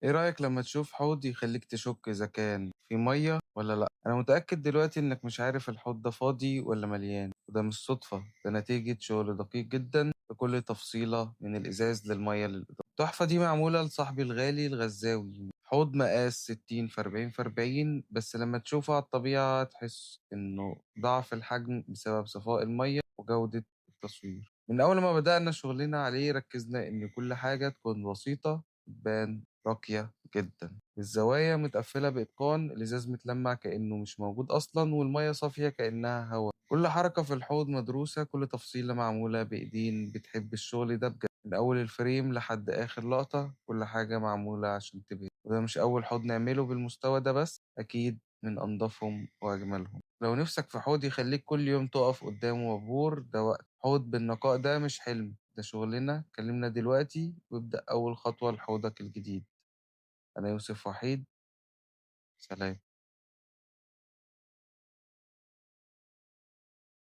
إيه رأيك لما تشوف حوض يخليك تشك إذا كان في مية ولا لأ؟ أنا متأكد دلوقتي إنك مش عارف الحوض ده فاضي ولا مليان، وده مش صدفة، ده نتيجة شغل دقيق جدا في كل تفصيلة من الإزاز للمية للإضاءة. التحفة دي معمولة لصاحبي الغالي الغزاوي، حوض مقاس 60 في 40 في 40، بس لما تشوفه على الطبيعة تحس إنه ضعف الحجم بسبب صفاء المية وجودة التصوير. من أول ما بدأنا شغلنا عليه ركزنا إن كل حاجة تكون بسيطة، تبان راقية جدا. الزوايا متقفلة بإتقان، الإزاز متلمع كأنه مش موجود أصلا، والمية صافية كأنها هوا. كل حركة في الحوض مدروسة، كل تفصيلة معمولة بإيدين بتحب الشغل ده بجد. من أول الفريم لحد آخر لقطة كل حاجة معمولة عشان تبهر. وده مش أول حوض نعمله بالمستوى ده، بس أكيد من أنظفهم وأجملهم. لو نفسك في حوض يخليك كل يوم تقف قدامه مبهور، ده وقت. حوض بالنقاء ده مش حلم، ده شغلنا. كلمنا دلوقتي وابدأ أول خطوة لحوضك الجديد. أنا يوسف وحيد. سلام.